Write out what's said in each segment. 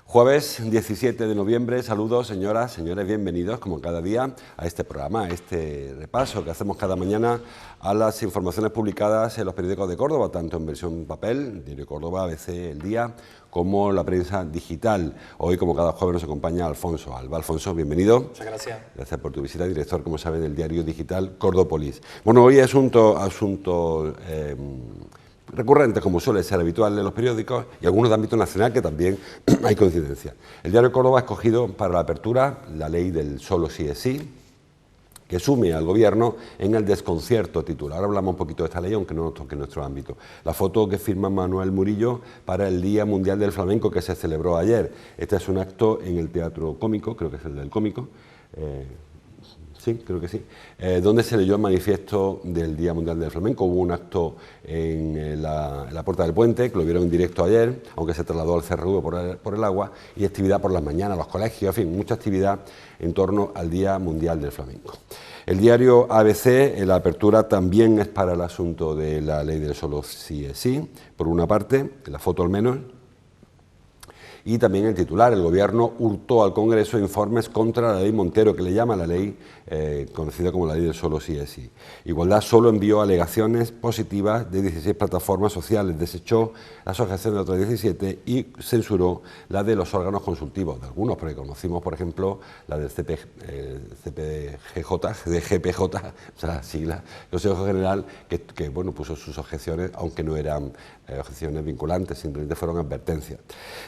Jueves 17 de noviembre, saludos señoras, señores, bienvenidos como cada día a este programa, a este repaso que hacemos cada mañana a las informaciones publicadas en los periódicos de Córdoba, tanto en versión papel, Diario Córdoba, ABC, El Día, como la prensa digital. Hoy, como cada jueves, nos acompaña Alfonso Alba. Alfonso, bienvenido. Muchas gracias. Gracias por tu visita, director, como saben, del diario digital Cordópolis. Bueno, hoy asunto recurrentes, como suele ser habitual en los periódicos, y algunos de ámbito nacional que también hay coincidencia. El diario Córdoba ha escogido para la apertura la ley del solo sí es sí, que sume al Gobierno en el desconcierto titular. Ahora hablamos un poquito de esta ley, aunque no nos toque nuestro ámbito. La foto que firma Manuel Murillo para el Día Mundial del Flamenco, que se celebró ayer. Este es un acto en el Teatro Cómico, creo que es el del Cómico, sí, creo que sí, donde se leyó el manifiesto del Día Mundial del Flamenco. Hubo un acto en la Puerta del Puente, que lo vieron en directo ayer, aunque se trasladó al CRV por el agua, y actividad por las mañanas, los colegios, en fin, mucha actividad en torno al Día Mundial del Flamenco. El diario ABC, en la apertura también es para el asunto de la ley del solo sí es sí, por una parte, en la foto al menos, y también el titular: el Gobierno hurtó al Congreso informes contra la ley Montero, que le llama la ley conocida como la ley del solo sí es sí. Igualdad solo envió alegaciones positivas de 16 plataformas sociales, desechó las objeciones de otras 17 y censuró la de los órganos consultivos, de algunos, porque conocimos, por ejemplo, la del GPJ, o sea, la sigla, Consejo General, que bueno, puso sus objeciones, aunque no eran objeciones vinculantes, simplemente fueron advertencias.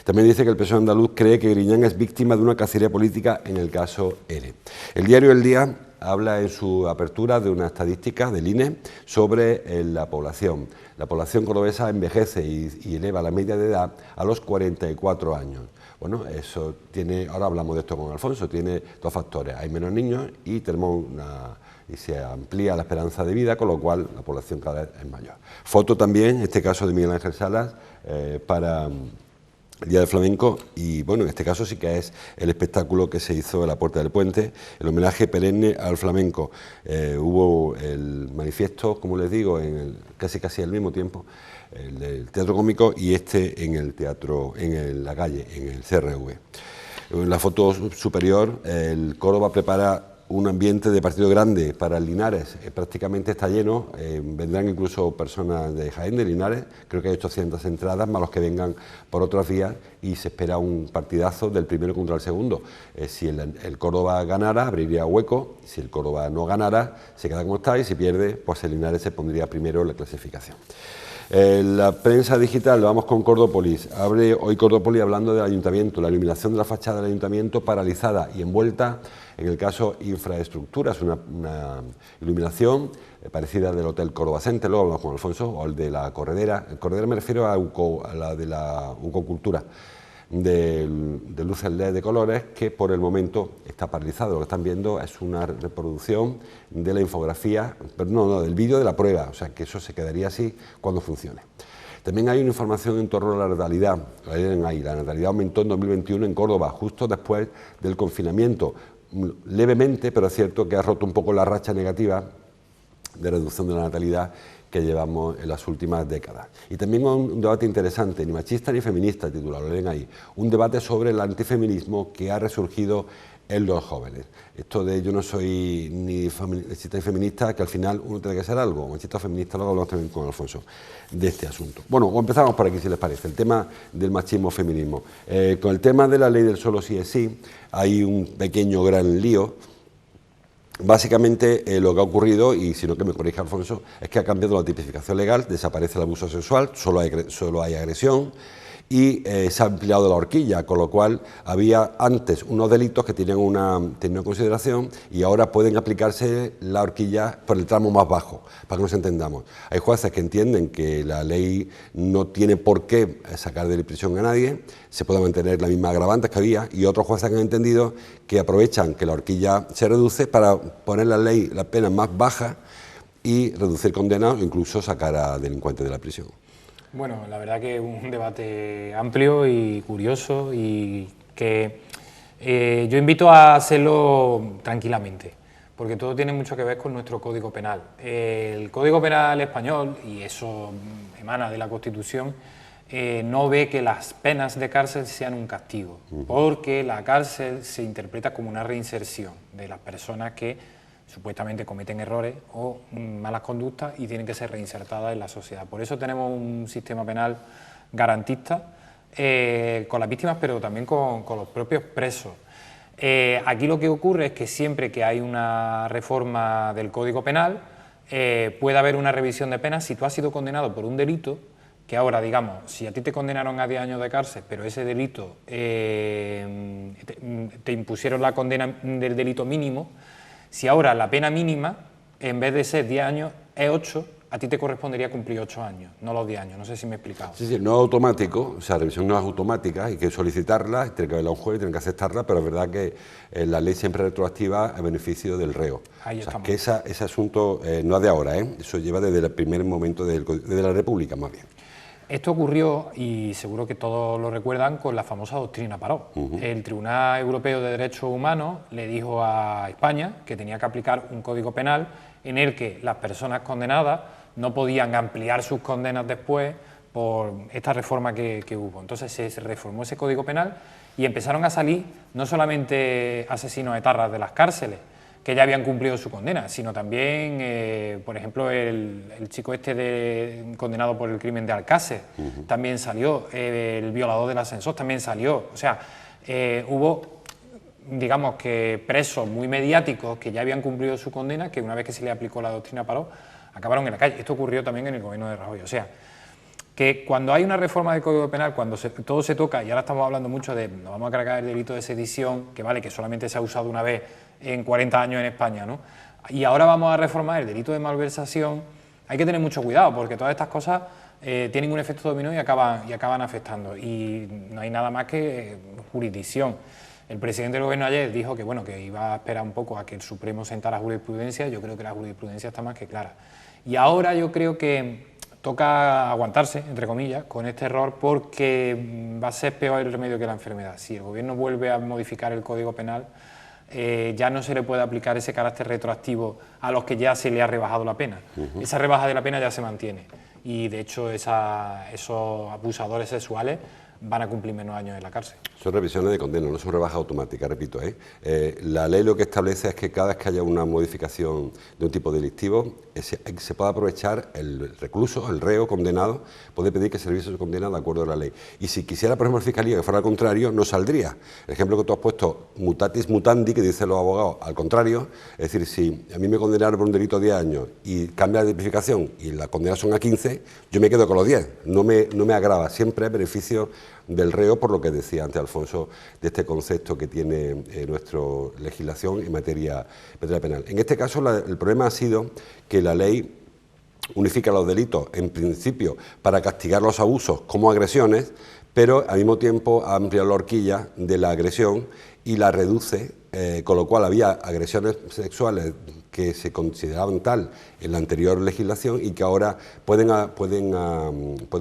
También dice que el PSOE andaluz cree que Griñán es víctima de una cacería política en el caso ERE. El diario El Día habla en su apertura de una estadística del INE sobre la población. La población cordobesa envejece y eleva la media de edad a los 44 años. Bueno, eso tiene, ahora hablamos de esto con Alfonso, tiene dos factores: hay menos niños y y se amplía la esperanza de vida, con lo cual la población cada vez es mayor. Foto también, en este caso de Miguel Ángel Salas, para el Día del Flamenco, y bueno, en este caso sí que es el espectáculo que se hizo en la Puerta del Puente, el homenaje perenne al flamenco. Hubo el manifiesto, como les digo, casi al mismo tiempo, el del Teatro Cómico, y este en el teatro, en la calle, en el CRV. En la foto superior, el Córdoba prepara un ambiente de partido grande para el Linares, prácticamente está lleno, vendrán incluso personas de Jaén, de Linares, creo que hay 800 entradas, más los que vengan por otras vías, y se espera un partidazo del primero contra el segundo. Si el Córdoba ganara, abriría hueco; si el Córdoba no ganara, se queda como está, y si pierde, pues el Linares se pondría primero en la clasificación. La prensa digital, vamos con Cordópolis. Abre hoy Cordópolis hablando del ayuntamiento, la iluminación de la fachada del ayuntamiento paralizada y envuelta, en el caso infraestructuras, una iluminación parecida del Hotel Córdoba Center, luego hablamos con Alfonso, o el de la Corredera. El Corredera me refiero a la de la Ucocultura, de luces LED de colores, que por el momento está paralizado. Lo que están viendo es una reproducción de la infografía, pero no, del vídeo de la prueba, o sea que eso se quedaría así cuando funcione. También hay una información en torno a la natalidad. La natalidad aumentó en 2021 en Córdoba, justo después del confinamiento, levemente, pero es cierto que ha roto un poco la racha negativa de reducción de la natalidad que llevamos en las últimas décadas. Y también un debate interesante, ni machista ni feminista, titulado, lo leen ahí, un debate sobre el antifeminismo que ha resurgido en los jóvenes. Esto de yo no soy ni machista ni feminista, que al final uno tiene que ser algo, machista o feminista, luego hablamos también con Alfonso de este asunto. Bueno, empezamos por aquí, si les parece, el tema del machismo-feminismo. Con el tema de la ley del solo sí es sí, hay un pequeño gran lío. Básicamente lo que ha ocurrido, y si no que me corrija Alfonso, es que ha cambiado la tipificación legal, desaparece el abuso sexual, solo hay agresión, y se ha ampliado la horquilla, con lo cual había antes unos delitos que tenían una consideración y ahora pueden aplicarse la horquilla por el tramo más bajo, para que nos entendamos. Hay jueces que entienden que la ley no tiene por qué sacar de prisión a nadie, se puede mantener la misma agravante que había, y otros jueces que han entendido que aprovechan que la horquilla se reduce para poner la pena más baja y reducir condenas o incluso sacar a delincuentes de la prisión. Bueno, la verdad que es un debate amplio y curioso y que yo invito a hacerlo tranquilamente, porque todo tiene mucho que ver con nuestro Código Penal. El Código Penal español, y eso emana de la Constitución, no ve que las penas de cárcel sean un castigo, porque la cárcel se interpreta como una reinserción de las personas que supuestamente cometen errores o malas conductas y tienen que ser reinsertadas en la sociedad. Por eso tenemos un sistema penal garantista con las víctimas, pero también con los propios presos. Aquí lo que ocurre es que siempre que hay una reforma del Código Penal, puede haber una revisión de penas si tú has sido condenado por un delito, que ahora, digamos, si a ti te condenaron a 10 años de cárcel, pero ese delito te impusieron la condena del delito mínimo. Si ahora la pena mínima, en vez de ser 10 años, es 8, a ti te correspondería cumplir 8 años, no los 10 años. No sé si me he explicado. Sí, sí, no es automático, o sea, la revisión no es automática, hay que solicitarla, tiene que verla un juez, tiene que aceptarla, pero es verdad que la ley siempre es retroactiva a beneficio del reo. Ahí o sea, estamos. que ese asunto no es de ahora, eso lleva desde el primer momento desde la República, más bien. Esto ocurrió, y seguro que todos lo recuerdan, con la famosa doctrina Parot. El Tribunal Europeo de Derechos Humanos le dijo a España que tenía que aplicar un código penal en el que las personas condenadas no podían ampliar sus condenas después por esta reforma que hubo. Entonces se reformó ese código penal y empezaron a salir no solamente asesinos etarras de las cárceles, que ya habían cumplido su condena, sino también, por ejemplo, el chico condenado por el crimen de Alcácer, también salió, el violador del ascensor también salió. O sea, hubo, digamos que presos muy mediáticos que ya habían cumplido su condena, que una vez que se le aplicó la doctrina Parot, acabaron en la calle. Esto ocurrió también en el gobierno de Rajoy. O sea, que cuando hay una reforma del Código Penal, cuando todo se toca, y ahora estamos hablando mucho de, nos vamos a cargar el delito de sedición, que vale, que solamente se ha usado una vez en 40 años en España, ¿no? Y ahora vamos a reformar el delito de malversación. Hay que tener mucho cuidado, porque todas estas cosas tienen un efecto dominó y acaban afectando, y no hay nada más que jurisdicción. El presidente del gobierno ayer dijo que, bueno, que iba a esperar un poco a que el Supremo sentara jurisprudencia. Yo creo que la jurisprudencia está más que clara. Y ahora yo creo que toca aguantarse, entre comillas, con este error, porque va a ser peor el remedio que la enfermedad. Si el gobierno vuelve a modificar el Código Penal, ya no se le puede aplicar ese carácter retroactivo a los que ya se le ha rebajado la pena. Esa rebaja de la pena ya se mantiene, y de hecho esos abusadores sexuales van a cumplir menos años en la cárcel. Son revisiones de condena, no son rebajas automáticas, repito. La ley lo que establece es que cada vez que haya una modificación de un tipo delictivo, se puede aprovechar el recluso, el reo condenado, puede pedir que se revise su condena de acuerdo a la ley. Y si quisiera, por ejemplo, la Fiscalía que fuera al contrario, no saldría. El ejemplo que tú has puesto, mutatis mutandi, que dicen los abogados, al contrario, es decir, si a mí me condenaron por un delito a 10 años y cambia la tipificación y la condena son a 15, yo me quedo con los 10, no me agrava, siempre es beneficio del reo, por lo que decía antes Alfonso, de este concepto que tiene nuestra legislación en materia penal. En este caso, el problema ha sido que la ley unifica los delitos, en principio, para castigar los abusos como agresiones, pero al mismo tiempo ha ampliado la horquilla de la agresión y la reduce, con lo cual había agresiones sexuales que se consideraban tal en la anterior legislación y que ahora pueden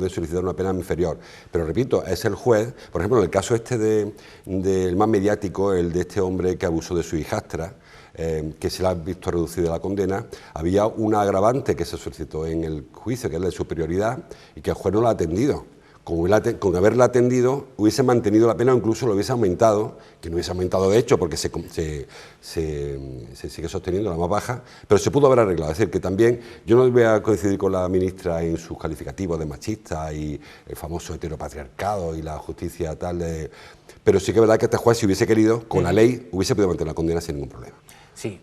solicitar una pena inferior. Pero repito, es el juez, por ejemplo, en el caso del más mediático, el de este hombre que abusó de su hijastra, que se le ha visto reducida la condena, había una agravante que se solicitó en el juicio, que es la de superioridad, y que el juez no la ha atendido. Con haberla atendido, hubiese mantenido la pena o incluso lo hubiese aumentado, que no hubiese aumentado de hecho porque se sigue sosteniendo la más baja, pero se pudo haber arreglado. Es decir, que también yo no voy a coincidir con la ministra en sus calificativos de machista y el famoso heteropatriarcado y la justicia tal, pero sí que es verdad que este juez, si hubiese querido, con la ley, hubiese podido mantener la condena sin ningún problema. Sí,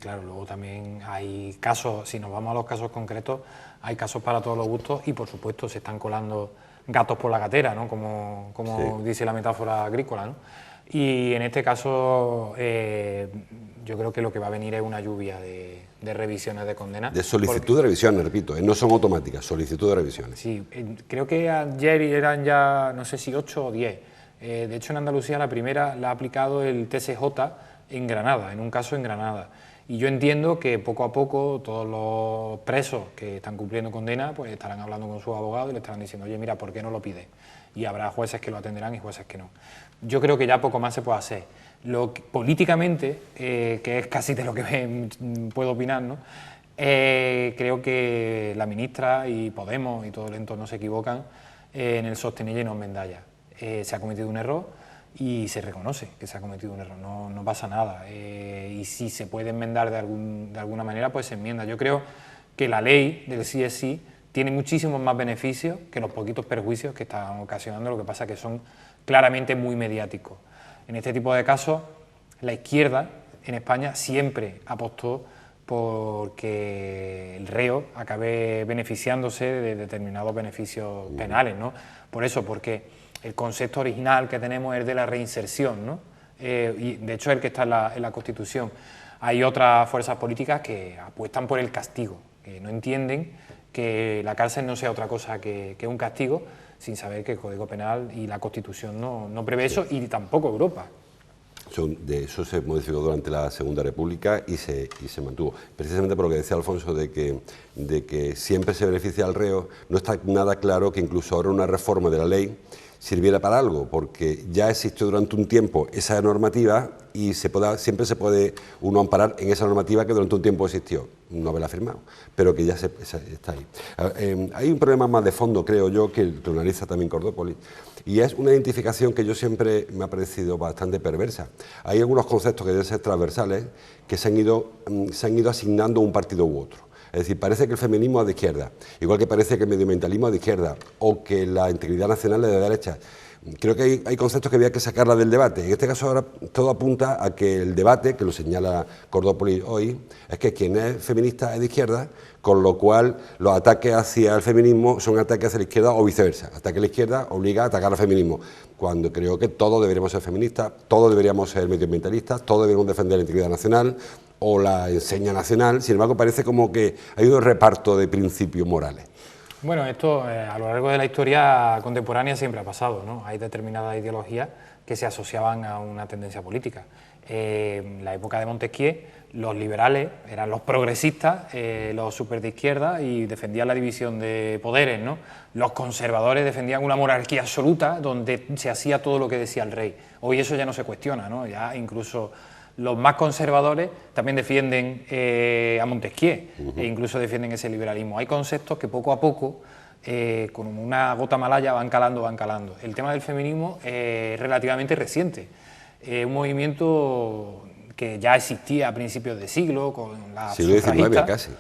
claro. Luego también hay casos, si nos vamos a los casos concretos, hay casos para todos los gustos y, por supuesto, se están colando gatos por la gatera, ¿no? Como Sí. dice la metáfora agrícola, ¿no? Y en este caso yo creo que lo que va a venir es una lluvia de revisiones de condenas. De solicitud de revisiones, repito, no son automáticas, solicitud de revisiones. Sí, creo que ayer eran ya, no sé si 8 o 10. De hecho, en Andalucía la primera la ha aplicado el TSJ en Granada, en un caso en Granada. Y yo entiendo que poco a poco todos los presos que están cumpliendo condena pues estarán hablando con sus abogados y le estarán diciendo, oye, mira, ¿por qué no lo pides? Y habrá jueces que lo atenderán y jueces que no. Yo creo que ya poco más se puede hacer. Políticamente, que es casi de lo que puedo opinar, ¿no? Creo que la ministra y Podemos y todo el entorno se equivocan en el sostener y no en Mendaya. Se ha cometido un error y se reconoce que se ha cometido un error, no pasa nada. Y si se puede enmendar de alguna manera, pues se enmienda. Yo creo que la ley del sí es sí tiene muchísimos más beneficios que los poquitos perjuicios que están ocasionando, lo que pasa es que son claramente muy mediáticos. En este tipo de casos, la izquierda en España siempre apostó porque el reo acabe beneficiándose de determinados beneficios penales, ¿no? Por eso, porque el concepto original que tenemos es de la reinserción, ¿no? Y de hecho es el que está en la Constitución. Hay otras fuerzas políticas que apuestan por el castigo, que no entienden que la cárcel no sea otra cosa que un castigo, sin saber que el Código Penal y la Constitución no prevé eso, y tampoco Europa. Eso se modificó durante la Segunda República y se mantuvo. Precisamente por lo que decía Alfonso, de que siempre se beneficia al reo, no está nada claro que incluso ahora una reforma de la ley sirviera para algo, porque ya existió durante un tiempo esa normativa y siempre se puede uno amparar en esa normativa que durante un tiempo existió, no haberla firmado, pero que ya está ahí. Hay un problema más de fondo, creo yo, que lo analiza también Cordópolis, y es una identificación que yo siempre me ha parecido bastante perversa. Hay algunos conceptos que deben ser transversales que se han ido asignando a un partido u otro. Es decir, parece que el feminismo es de izquierda, igual que parece que el medioambientalismo es de izquierda o que la integridad nacional es de derecha. Creo que hay conceptos que había que sacarla del debate. En este caso ahora todo apunta a que el debate, que lo señala Cordópolis hoy, es que quien es feminista es de izquierda, con lo cual los ataques hacia el feminismo son ataques hacia la izquierda o viceversa. Ataque a la izquierda obliga a atacar al feminismo, cuando creo que todos deberíamos ser feministas, todos deberíamos ser medioambientalistas, todos deberíamos defender la integridad nacional o la enseña nacional. Sin embargo, parece como que hay un reparto de principios morales. Bueno, esto a lo largo de la historia contemporánea siempre ha pasado, ¿no? Hay determinadas ideologías que se asociaban a una tendencia política. En la época de Montesquieu, los liberales eran los progresistas, los super de izquierda, y defendían la división de poderes, ¿no? Los conservadores defendían una monarquía absoluta donde se hacía todo lo que decía el rey. Hoy eso ya no se cuestiona, ¿no? Ya incluso los más conservadores también defienden a Montesquieu e incluso defienden ese liberalismo. Hay conceptos que poco a poco, con una gota malaya, van calando. El tema del feminismo es relativamente reciente. Un movimiento que ya existía a principios de siglo, con la sufragista. Siglo XIX casi.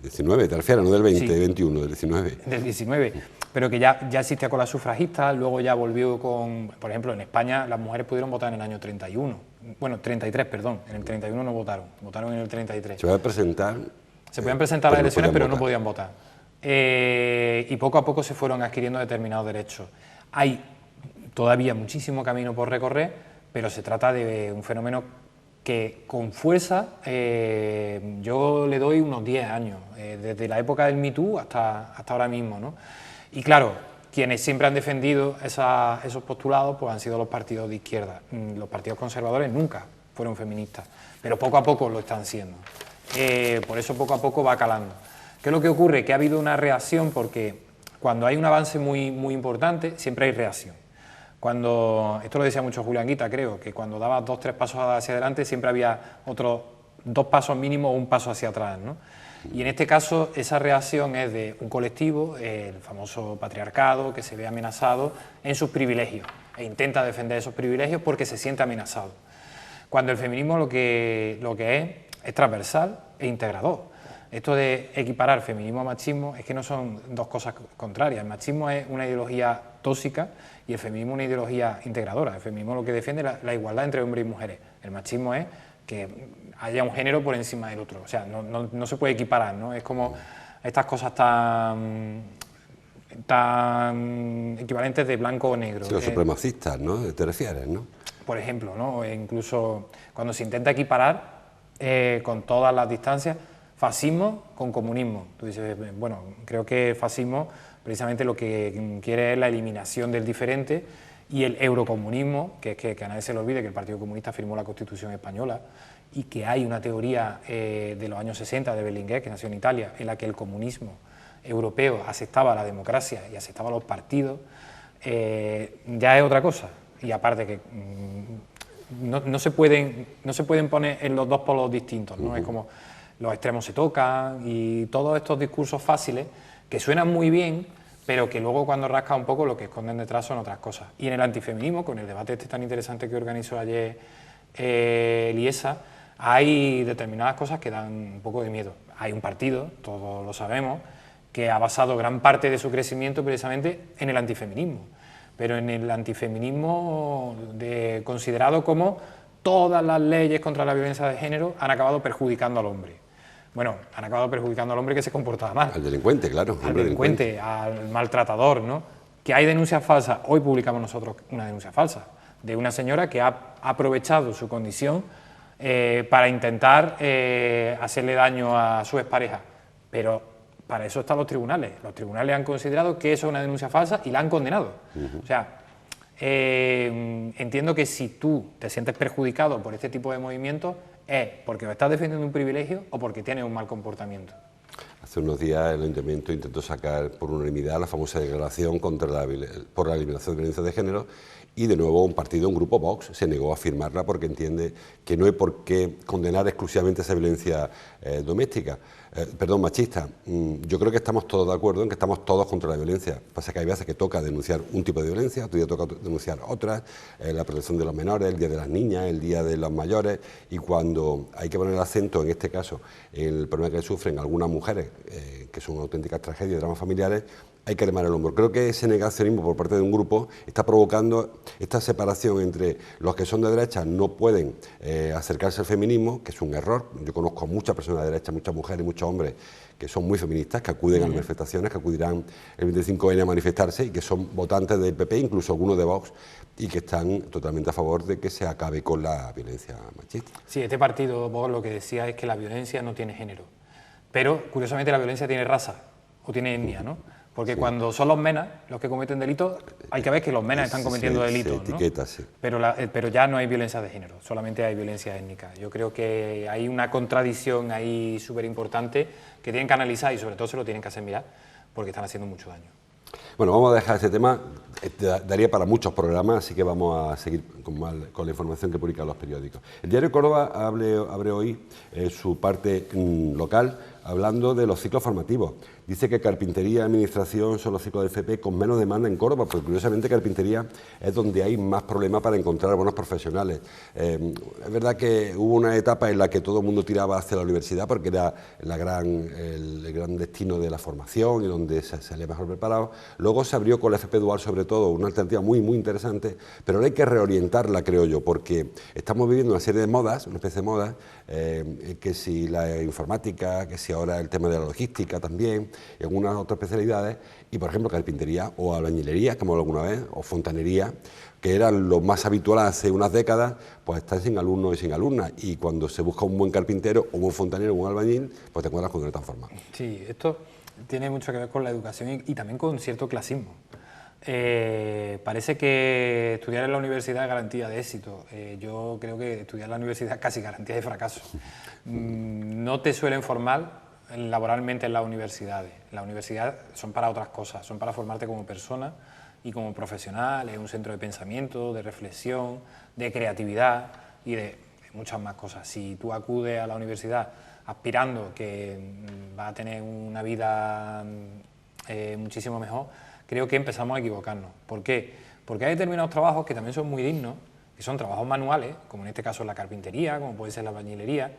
19, te refieres, no del 20, sí, 21, del 19. Del 19, pero que ya existía con las sufragistas, luego ya volvió con, por ejemplo, en España las mujeres pudieron votar en el año 31, bueno, 33, perdón, en el 31 no votaron en el 33. Se van a presentar. Se podían presentar a las elecciones, pero no podían votar. Y poco a poco se fueron adquiriendo determinados derechos. Hay todavía muchísimo camino por recorrer, pero se trata de un fenómeno que con fuerza yo le doy unos 10 años, desde la época del Me Too hasta ahora mismo, ¿no? Y claro, quienes siempre han defendido esos postulados pues han sido los partidos de izquierda. Los partidos conservadores nunca fueron feministas, pero poco a poco lo están siendo. Por eso poco a poco va calando. ¿Qué es lo que ocurre? Que ha habido una reacción, porque cuando hay un avance muy, muy importante siempre hay reacción. Esto lo decía mucho Julián Guita, creo, que cuando daba 2 o 3 pasos hacia adelante siempre había otros 2 pasos mínimo o un paso hacia atrás, ¿no? Y en este caso esa reacción es de un colectivo, el famoso patriarcado, que se ve amenazado en sus privilegios e intenta defender esos privilegios porque se siente amenazado. Cuando el feminismo lo que es transversal e integrador. Esto de equiparar feminismo a machismo es que no son dos cosas contrarias. El machismo es una ideología tóxica y el feminismo una ideología integradora. El feminismo lo que defiende es la igualdad entre hombres y mujeres. El machismo es que haya un género por encima del otro. O sea, no se puede equiparar, ¿no? Es como estas cosas tan tan equivalentes de blanco o negro. Sí, los supremacistas, ¿no? ¿Te refieres, no? Por ejemplo, ¿no? Incluso cuando se intenta equiparar con todas las distancias fascismo con comunismo. Tú dices, bueno, creo que fascismo precisamente lo que quiere es la eliminación del diferente, y el eurocomunismo, que es que a nadie se le olvide que el Partido Comunista firmó la Constitución española y que hay una teoría de los años 60 de Berlinguer, que nació en Italia, en la que el comunismo europeo aceptaba la democracia y aceptaba los partidos, ya es otra cosa. Y aparte que no se pueden poner en los dos polos distintos, ¿no? Es como los extremos se tocan y todos estos discursos fáciles que suenan muy bien, pero que luego cuando rasca un poco lo que esconden detrás son otras cosas. Y en el antifeminismo, con el debate este tan interesante que organizó ayer Liesa, hay determinadas cosas que dan un poco de miedo. Hay un partido, todos lo sabemos, que ha basado gran parte de su crecimiento precisamente en el antifeminismo, pero en el antifeminismo considerado como todas las leyes contra la violencia de género han acabado perjudicando al hombre. Bueno, han acabado perjudicando al hombre que se comportaba mal. Al delincuente, claro. Al delincuente, al maltratador, ¿no? Que hay denuncias falsas. Hoy publicamos nosotros una denuncia falsa de una señora que ha aprovechado su condición para intentar hacerle daño a su expareja. Pero para eso están los tribunales. Los tribunales han considerado que eso es una denuncia falsa y la han condenado. O sea, entiendo que si tú te sientes perjudicado por este tipo de movimientos es porque estás defendiendo un privilegio o porque tienes un mal comportamiento. Hace unos días el Ayuntamiento intentó sacar por unanimidad la famosa declaración por la eliminación de violencia de género, y de nuevo un grupo Vox, se negó a firmarla porque entiende que no hay por qué condenar exclusivamente esa violencia machista. Yo creo que estamos todos de acuerdo en que estamos todos contra la violencia. Pasa que hay veces que toca denunciar un tipo de violencia, otro día toca denunciar otras, la protección de los menores, el día de las niñas, el día de los mayores, y cuando hay que poner el acento, en este caso, en el problema que sufren algunas mujeres, que son auténticas tragedias, dramas familiares, hay que armar el hombro. Creo que ese negacionismo por parte de un grupo está provocando esta separación entre los que son de derecha no pueden acercarse al feminismo, que es un error. Yo conozco a muchas personas de derecha, muchas mujeres y muchos hombres que son muy feministas, que acuden a las manifestaciones, que acudirán el 25N a manifestarse y que son votantes del PP, incluso algunos de Vox, y que están totalmente a favor de que se acabe con la violencia machista. Sí, este partido Vox lo que decía es que la violencia no tiene género, pero curiosamente la violencia tiene raza o tiene etnia, ¿no? Porque cuando son los menas los que cometen delitos, hay que ver que los menas están cometiendo delitos, ¿no? Sí. Pero ya no hay violencia de género, solamente hay violencia étnica. Yo creo que hay una contradicción ahí súper importante que tienen que analizar y sobre todo se lo tienen que hacer mirar porque están haciendo mucho daño. Bueno, vamos a dejar ese tema, daría para muchos programas, así que vamos a seguir con la información que publican los periódicos. El diario Córdoba abre hoy su parte local, hablando de los ciclos formativos. Dice que carpintería y administración son los ciclos de FP con menos demanda en Córdoba, porque curiosamente carpintería es donde hay más problemas para encontrar buenos profesionales. Es verdad que hubo una etapa en la que todo el mundo tiraba hacia la universidad porque era el gran destino de la formación y donde se salía mejor preparado. Luego se abrió con la FP Dual, sobre todo, una alternativa muy interesante, pero ahora hay que reorientarla, creo yo, porque estamos viviendo una serie de modas, una especie de modas, que si la informática, que si ahora el tema de la logística también, y algunas otras especialidades, y por ejemplo carpintería o albañilería, como alguna vez, o fontanería, que eran lo más habitual hace unas décadas, pues están sin alumnos y sin alumnas, y cuando se busca un buen carpintero, o un buen fontanero, o un albañil, pues te encuentras con que no están formados. Sí, esto tiene mucho que ver con la educación y también con cierto clasismo. Parece que estudiar en la universidad es garantía de éxito. Yo creo que estudiar en la universidad es casi garantía de fracaso. No te suelen formar laboralmente en las universidades. Las universidades son para otras cosas, son para formarte como persona y como profesional, es un centro de pensamiento, de reflexión, de creatividad y de muchas más cosas. Si tú acudes a la universidad aspirando que va a tener una vida muchísimo mejor, creo que empezamos a equivocarnos. ¿Por qué? Porque hay determinados trabajos que también son muy dignos, que son trabajos manuales, como en este caso la carpintería, como puede ser la albañilería,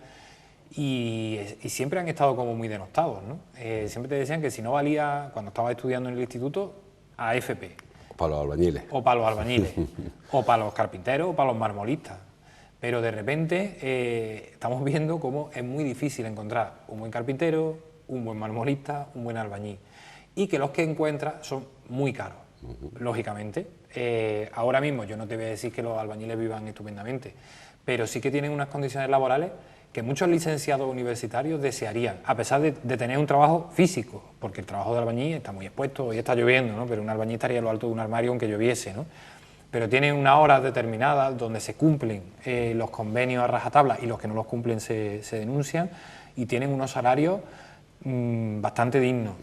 y siempre han estado como muy denostados, ¿no? Siempre te decían que si no valía, cuando estaba estudiando en el instituto, a FP. O para los albañiles. O para los albañiles, o para los carpinteros, o para los marmolistas. Pero de repente estamos viendo cómo es muy difícil encontrar un buen carpintero, un buen marmolista, un buen albañil. y que los que encuentras son muy caros, lógicamente. Ahora mismo yo no te voy a decir que los albañiles vivan estupendamente, pero sí que tienen unas condiciones laborales que muchos licenciados universitarios desearían, a pesar de tener un trabajo físico, porque el trabajo de albañil está muy expuesto, hoy está lloviendo, ¿no? Pero un albañil estaría a lo alto de un armario aunque lloviese, ¿no? Pero tienen unas horas determinadas donde se cumplen los convenios a rajatabla y los que no los cumplen se denuncian, y tienen unos salarios bastante dignos.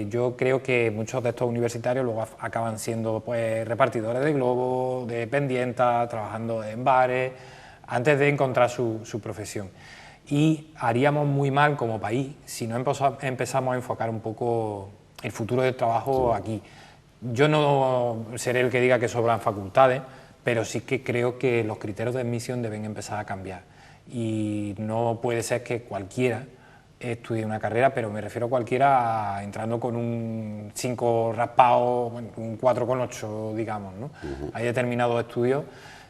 Yo creo que muchos de estos universitarios luego acaban siendo pues repartidores de globos, de pendientas, trabajando en bares, antes de encontrar su profesión. Y haríamos muy mal como país si no empezamos a enfocar un poco el futuro del trabajo aquí. Yo no seré el que diga que sobran facultades, pero sí que creo que los criterios de admisión deben empezar a cambiar. Y no puede ser que cualquiera estudie una carrera, pero me refiero a cualquiera entrando con un 5 raspado, bueno, un 4,8, digamos, ¿no? Hay determinados estudios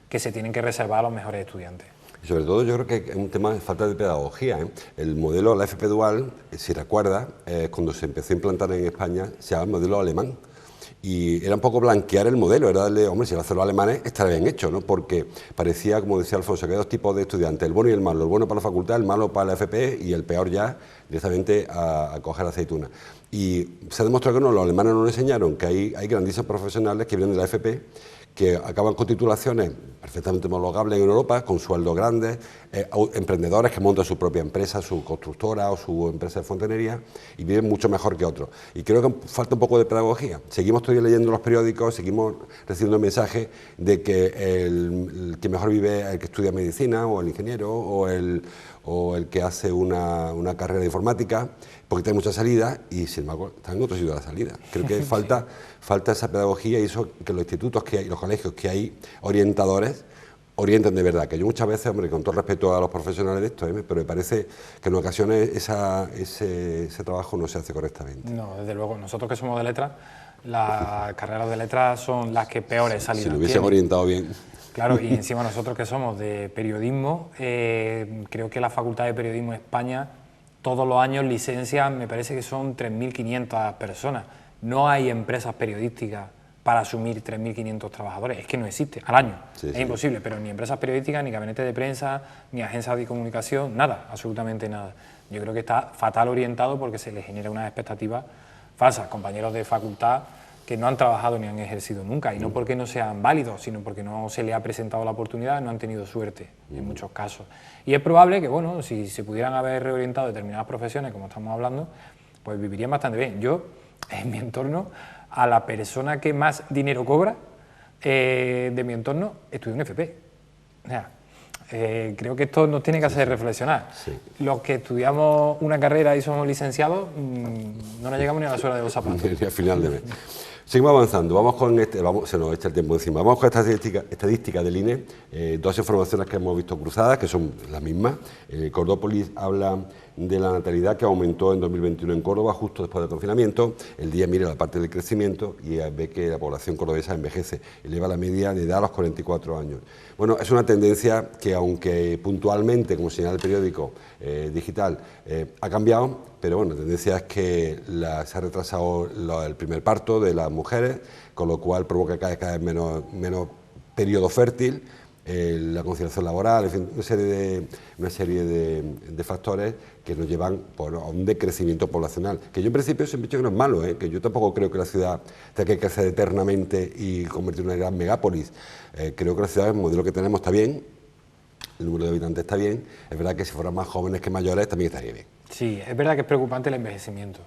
que se tienen que reservar a los mejores estudiantes. Y sobre todo yo creo que es un tema de falta de pedagogía, ¿eh? El modelo, la FP Dual, si recuerdas, cuando se empezó a implantar en España, se llama el modelo alemán. Y era un poco blanquear el modelo, era darle, hombre, si lo hacen los alemanes, estará bien hecho, ¿no? Porque parecía, como decía Alfonso, que hay dos tipos de estudiantes, el bueno y el malo, el bueno para la facultad, el malo para la FP y el peor ya directamente a coger aceituna. Y se ha demostrado que no, los alemanes nos enseñaron que hay grandísimos profesionales que vienen de la FP, que acaban con titulaciones perfectamente homologables en Europa, con sueldos grandes, emprendedores que montan su propia empresa, su constructora o su empresa de fontanería y viven mucho mejor que otros. Y creo que falta un poco de pedagogía. Seguimos todavía leyendo los periódicos, seguimos recibiendo mensajes de que el que mejor vive es el que estudia medicina o el ingeniero o el que hace una carrera de informática, porque tiene mucha salida y sin embargo están en otro sitio de la salida. Creo que falta esa pedagogía y eso, que los institutos que hay, los colegios que hay orientadores, orienten de verdad. Que yo muchas veces, hombre, con todo respeto a los profesionales de esto, pero me parece que en ocasiones ese trabajo no se hace correctamente. No, desde luego, nosotros que somos de letras, las carreras de letras son las que peores salidas Si lo hubiesen orientado bien. Claro, y encima nosotros que somos de periodismo, creo que la Facultad de Periodismo de España todos los años licencian, me parece que son 3.500 personas. No hay empresas periodísticas para asumir 3.500 trabajadores, es que no existe, al año, es imposible, pero ni empresas periodísticas, ni gabinetes de prensa, ni agencias de comunicación, nada, absolutamente nada. Yo creo que está fatal orientado porque se le genera unas expectativas falsas, compañeros de facultad que no han trabajado ni han ejercido nunca, y no porque no sean válidos, sino porque no se les ha presentado la oportunidad, no han tenido suerte en muchos casos. Y es probable que, bueno, si se pudieran haber reorientado determinadas profesiones, como estamos hablando, pues vivirían bastante bien. Yo, en mi entorno, a la persona que más dinero cobra de mi entorno, estudió un FP. O sea, creo que esto nos tiene que hacer reflexionar. Sí. Los que estudiamos una carrera y somos licenciados, no nos llegamos ni a la suela de los zapatos. Ni al final de mes. Seguimos avanzando, vamos con se nos echa el tiempo encima. Vamos con esta estadística del INE, dos informaciones que hemos visto cruzadas, que son las mismas. Cordópolis habla de la natalidad que aumentó en 2021 en Córdoba, justo después del confinamiento. El día mira la parte del crecimiento y ve que la población cordobesa envejece, eleva la media de edad a los 44 años. Bueno, es una tendencia que, aunque puntualmente, como señala el periódico digital, ha cambiado, pero bueno, la tendencia es que se ha retrasado el primer parto de las mujeres, con lo cual provoca cada vez menos periodo fértil, la conciliación laboral, en fin, una serie de factores que nos llevan a un decrecimiento poblacional, que yo en principio siempre he dicho que no es malo, que yo tampoco creo que la ciudad tenga que crecer eternamente y convertirse en una gran megápolis. Creo que la ciudad, el modelo que tenemos está bien, el número de habitantes está bien, es verdad que si fueran más jóvenes que mayores también estaría bien. Sí, es verdad que es preocupante el envejecimiento,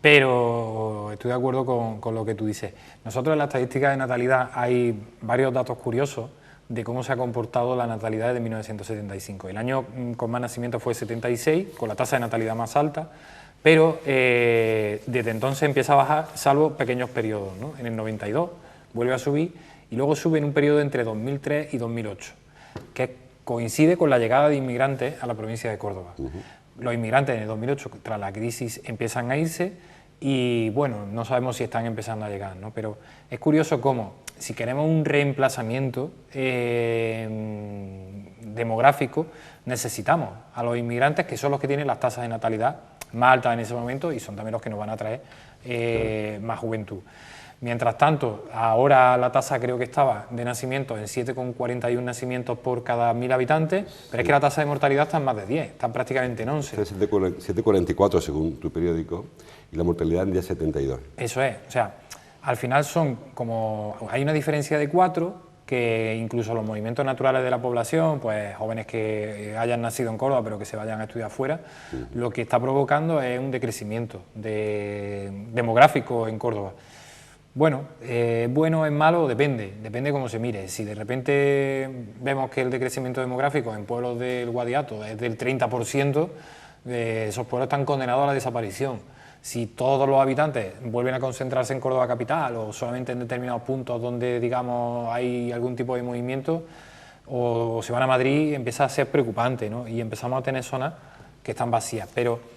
pero estoy de acuerdo con lo que tú dices. Nosotros en la estadística de natalidad hay varios datos curiosos de cómo se ha comportado la natalidad desde 1975. El año con más nacimientos fue 76, con la tasa de natalidad más alta, pero desde entonces empieza a bajar, salvo pequeños periodos, ¿no? En el 92 vuelve a subir y luego sube en un periodo entre 2003 y 2008, que coincide con la llegada de inmigrantes a la provincia de Córdoba. Los inmigrantes en el 2008, tras la crisis, empiezan a irse y, bueno, no sabemos si están empezando a llegar, ¿no? Pero es curioso cómo, si queremos un reemplazamiento demográfico, necesitamos a los inmigrantes, que son los que tienen las tasas de natalidad más altas en ese momento y son también los que nos van a traer más juventud. Mientras tanto, ahora la tasa creo que estaba de nacimientos en 7,41 nacimientos por cada 1000 habitantes, pero es que la tasa de mortalidad está en más de 10, está prácticamente en 11. 7,44 según tu periódico, y la mortalidad en 10,72. Eso es, o sea, al final son como, hay una diferencia de 4, que incluso los movimientos naturales de la población, pues jóvenes que hayan nacido en Córdoba pero que se vayan a estudiar fuera, lo que está provocando es un decrecimiento demográfico en Córdoba. Bueno, bueno, es malo, depende cómo se mire. Si de repente vemos que el decrecimiento demográfico en pueblos del Guadiato es del 30%, esos pueblos están condenados a la desaparición. Si todos los habitantes vuelven a concentrarse en Córdoba capital o solamente en determinados puntos donde, digamos, hay algún tipo de movimiento, o se van a Madrid, empieza a ser preocupante, ¿no? Y empezamos a tener zonas que están vacías. Pero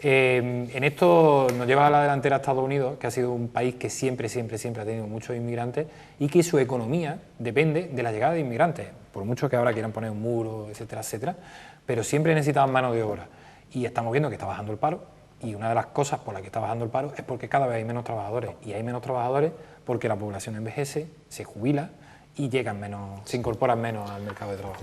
en esto nos lleva a la delantera Estados Unidos, que ha sido un país que siempre ha tenido muchos inmigrantes y que su economía depende de la llegada de inmigrantes, por mucho que ahora quieran poner un muro, etcétera, etcétera, pero siempre necesitaban mano de obra. Y estamos viendo que está bajando el paro. Y una de las cosas por las que está bajando el paro es porque cada vez hay menos trabajadores. Y hay menos trabajadores porque la población envejece, se jubila y llegan menos, se incorporan menos al mercado de trabajo.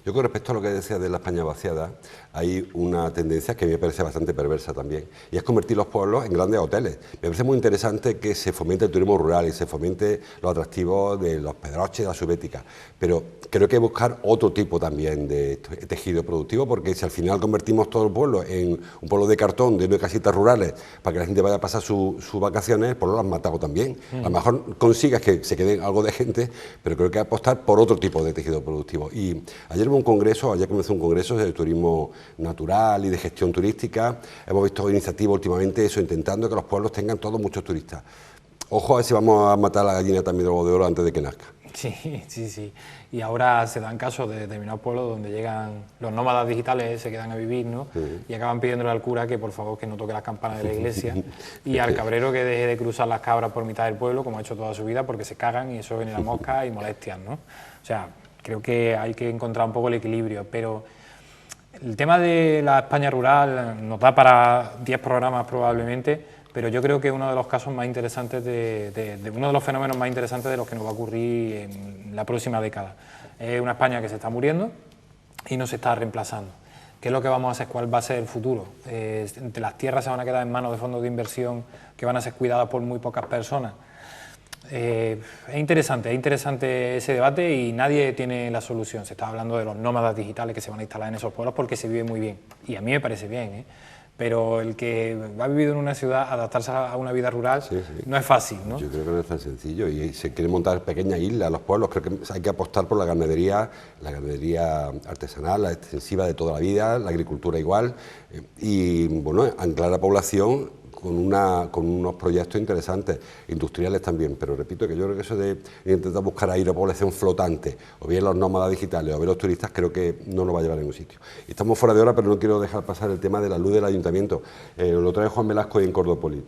Yo con respecto a lo que decía de la España vaciada, hay una tendencia que a mí me parece bastante perversa también, y es convertir los pueblos en grandes hoteles. Me parece muy interesante que se fomente el turismo rural y se fomente los atractivos de los pedroches, de la subbética, pero creo que hay que buscar otro tipo también de tejido productivo, porque si al final convertimos todo el pueblo en un pueblo de cartón, de casitas rurales, para que la gente vaya a pasar sus vacaciones, pues lo han matado también. A lo mejor consigas que se quede algo de gente, pero creo que hay que apostar por otro tipo de tejido productivo. Y ayer comenzó un congreso de turismo natural y de gestión turística. Hemos visto iniciativas últimamente, eso, intentando que los pueblos tengan todos muchos turistas. Ojo a ver si vamos a matar a la gallina también de huevo de oro antes de que nazca. Sí. Y ahora se dan casos de determinados pueblos donde llegan los nómadas digitales, se quedan a vivir, ¿no? Sí. Y acaban pidiéndole al cura que por favor que no toque las campanas de la iglesia y al cabrero que deje de cruzar las cabras por mitad del pueblo, como ha hecho toda su vida, porque se cagan y eso genera moscas y molestias, ¿no? O sea, creo que hay que encontrar un poco el equilibrio, pero el tema de la España rural nos da para 10 programas probablemente, pero yo creo que uno de los casos más interesantes, uno de los fenómenos más interesantes de los que nos va a ocurrir en la próxima década. Es una España que se está muriendo y no se está reemplazando. ¿Qué es lo que vamos a hacer? ¿Cuál va a ser el futuro? Las tierras se van a quedar en manos de fondos de inversión que van a ser cuidadas por muy pocas personas. Es interesante ese debate y nadie tiene la solución. Se está hablando de los nómadas digitales que se van a instalar en esos pueblos porque se vive muy bien. Y a mí me parece bien, ¿eh? Pero el que ha vivido en una ciudad, adaptarse a una vida rural, no es fácil, ¿no? Yo creo que no es tan sencillo y se quieren montar pequeñas islas, los pueblos. Creo que hay que apostar por la ganadería artesanal, la extensiva de toda la vida, la agricultura igual, y bueno, anclar a la población con unos proyectos interesantes, industriales también, pero repito que yo creo que eso de intentar buscar ahí la población flotante, o bien los nómadas digitales, o bien los turistas, creo que no nos va a llevar a ningún sitio. Y estamos fuera de hora, pero no quiero dejar pasar el tema de la luz del ayuntamiento. Lo trae Juan Velasco en Cordópolis.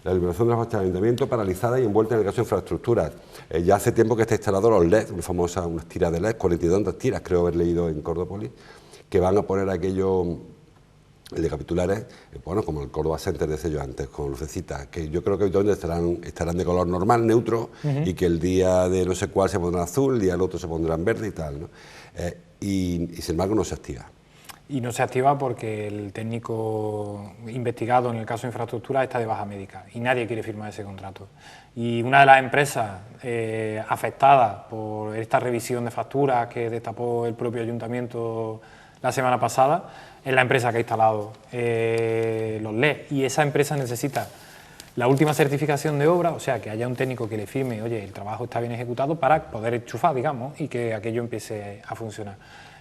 La iluminación de las fachada del ayuntamiento paralizada y envuelta en el caso de infraestructuras. Ya hace tiempo que está instalado los LED, unas tiras de LED, 42 tiras, creo haber leído en Cordópolis, que van a poner aquello... El de capitulares, bueno, como el Córdoba Center decía yo antes, con lucecitas, que yo creo que habitualmente estarán de color normal, neutro, y que el día de no sé cuál se pondrá azul, el día del otro se pondrán verde y tal, ¿no? Y sin embargo no se activa. Y no se activa porque el técnico investigado en el caso de infraestructura está de baja médica y nadie quiere firmar ese contrato. Y una de las empresas afectadas por esta revisión de facturas que destapó el propio ayuntamiento la semana pasada es la empresa que ha instalado los LED, y esa empresa necesita la última certificación de obra, o sea, que haya un técnico que le firme, oye, el trabajo está bien ejecutado, para poder enchufar, digamos, y que aquello empiece a funcionar.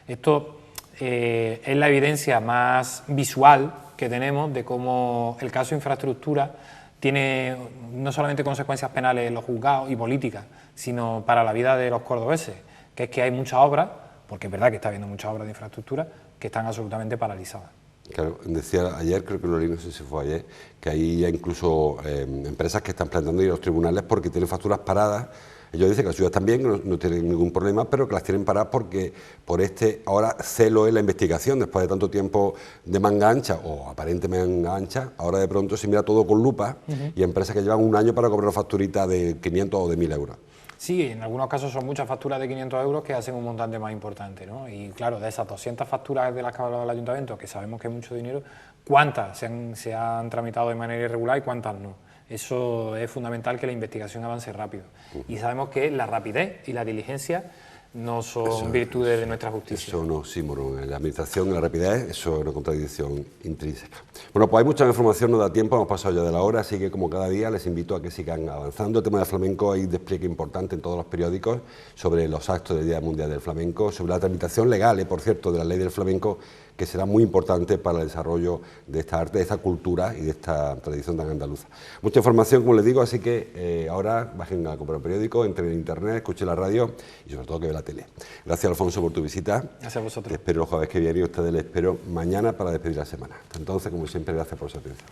Esto es la evidencia más visual que tenemos de cómo el caso de infraestructura tiene no solamente consecuencias penales en los juzgados y políticas, sino para la vida de los cordobeses, que es que hay muchas obras, porque es verdad que está habiendo muchas obras de infraestructura, que están absolutamente paralizadas. Claro, decía ayer, creo que lo leí, no sé si fue ayer, que hay ya incluso empresas que están planteando ir a los tribunales porque tienen facturas paradas Ellos dicen que las suyas también, que no tienen ningún problema, pero que las tienen paradas porque por este ahora celo en la investigación, después de tanto tiempo de manga ancha o aparente manga ancha, ahora de pronto se mira todo con lupa y empresas que llevan un año para cobrar facturitas de 500 o de 1.000 euros. Sí, en algunos casos son muchas facturas de 500 euros que hacen un montante más importante, ¿no? Y claro, de esas 200 facturas de las que ha hablado el ayuntamiento, que sabemos que es mucho dinero, ¿cuántas se han tramitado de manera irregular y cuántas no? Eso es fundamental, que la investigación avance rápido. Y sabemos que la rapidez y la diligencia no son virtudes de nuestra justicia. Eso no, sí, bueno, en la administración, en la rapidez, eso es una contradicción intrínseca. Bueno, pues hay mucha información, no da tiempo, hemos pasado ya de la hora, así que como cada día les invito a que sigan avanzando. El tema del flamenco, hay despliegue importante en todos los periódicos sobre los actos del Día Mundial del Flamenco, sobre la tramitación legal, por cierto, de la ley del flamenco, que será muy importante para el desarrollo de esta arte, de esta cultura y de esta tradición tan andaluza. Mucha información, como les digo, así que ahora bajen a comprar el periódico, entren en internet, escuchen la radio y sobre todo que vean la tele. Gracias, Alfonso, por tu visita. Gracias a vosotros. Te espero el jueves que viene y ustedes les espero mañana para despedir la semana. Hasta entonces, como siempre, gracias por su atención.